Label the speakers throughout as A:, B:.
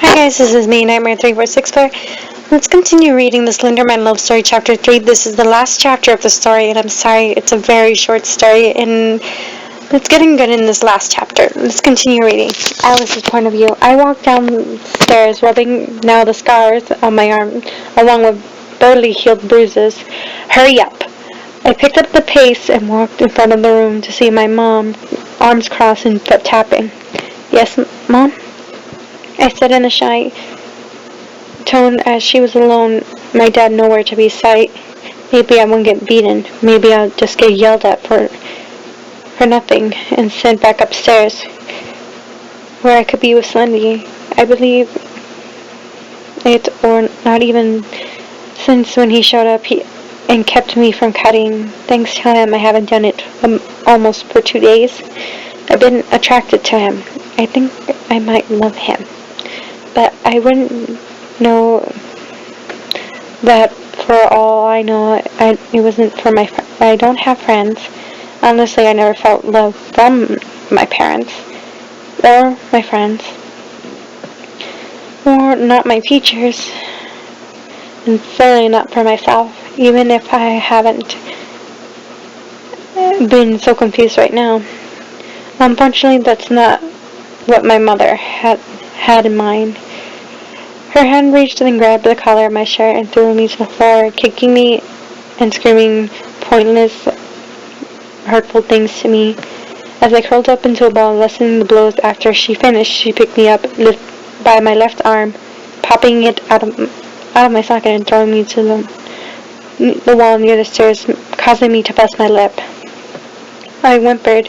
A: Hi guys, this is me, Nightmare3464. Let's continue reading the Slender Man Love Story Chapter 3. This is the last chapter of the story, and I'm sorry, it's a very short story, and it's getting good in this last chapter. Let's continue reading. Alice's point of view. I walked downstairs, rubbing now the scars on my arm, along with barely healed bruises. Hurry up! I picked up the pace and walked in front of the room to see my mom, arms crossed and foot tapping. Yes, Mom? I said in a shy tone as she was alone, my dad nowhere to be sight. Maybe I won't get beaten. Maybe I'll just get yelled at for nothing and sent back upstairs where I could be with Slendy. I believe it, or not even since when he showed up and kept me from cutting. Thanks to him, I haven't done it almost for 2 days. I've been attracted to him. I think I might love him. But I wouldn't know that for all I know, it wasn't for my friends. I don't have friends. Honestly, I never felt love from my parents, or my friends, or not my teachers, and certainly not for myself, even if I haven't been so confused right now. Unfortunately, that's not what my mother had in mind. Her hand reached and grabbed the collar of my shirt and threw me to the floor, kicking me and screaming pointless, hurtful things to me. As I curled up into a ball, lessening the blows after she finished, she picked me up by my left arm, popping it out of my socket and throwing me to the wall near the stairs, causing me to bust my lip. I whimpered.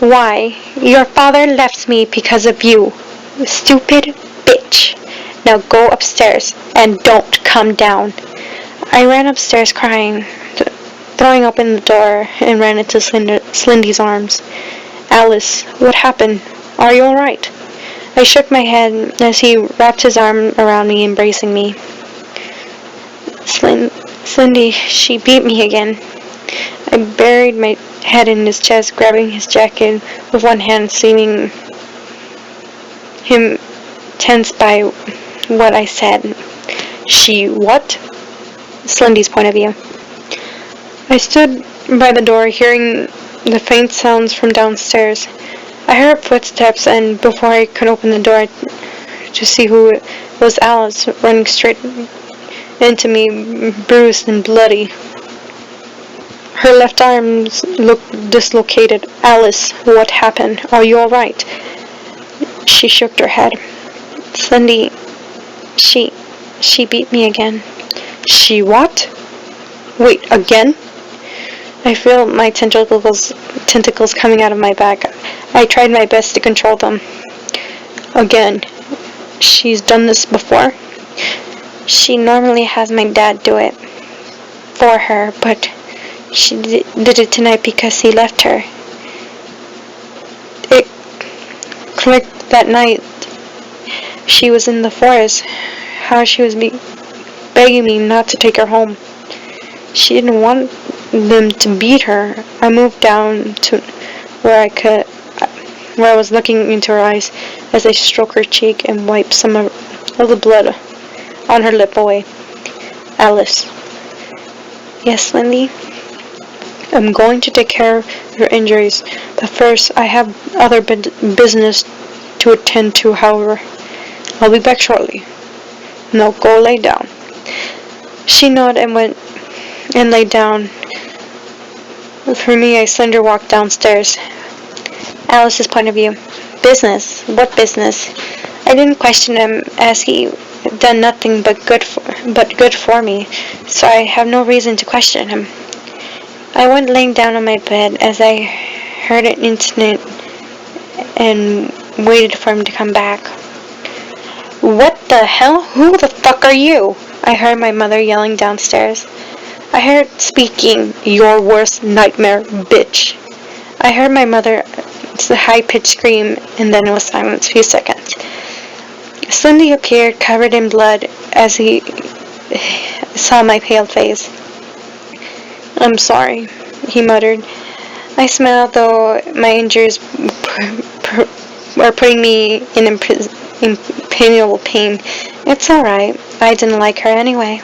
A: Why? Your father left me because of you. Stupid bitch. Now go upstairs and don't come down. I ran upstairs crying, throwing open the door and ran into Slendy's arms. Alice, what happened? Are you alright? I shook my head as he wrapped his arm around me, embracing me. Slendy, she beat me again. I buried my head in his chest, grabbing his jacket with one hand, seeming him tense by what I said. She what? Slendy's point of view. I stood by the door, hearing the faint sounds from downstairs. I heard footsteps, and before I could open the door to see who it was, Alice running straight into me, bruised and bloody. Her left arm looked dislocated. Alice, what happened? Are you alright? She shook her head. Slendy, she beat me again. She what? Wait, again? I feel my tentacles coming out of my back. I tried my best to control them. Again. She's done this before? She normally has my dad do it for her, but she did it tonight because he left her. It clicked that night. She was in the forest. How she was begging me not to take her home. She didn't want them to beat her. I moved down to where I was looking into her eyes as I stroked her cheek and wiped some of the blood on her lip away. Alice. Yes, Slendy? I'm going to take care of your injuries, but first I have other business to attend to, however. I'll be back shortly. Now go lay down. She nodded and went and lay down. For me, I slender walked downstairs. Alice's point of view. Business? What business? I didn't question him, as he had done nothing but good for me, so I have no reason to question him. I went laying down on my bed as I heard an incident and waited for him to come back. What the hell? Who the fuck are you? I heard my mother yelling downstairs. I heard speaking, your worst nightmare, bitch. I heard my mother's high-pitched scream, and then it was silence for a few seconds. Slendy appeared, covered in blood, as he saw my pale face. I'm sorry, he muttered. I smiled, though my injuries or putting me in painful pain. It's alright. I didn't like her anyway.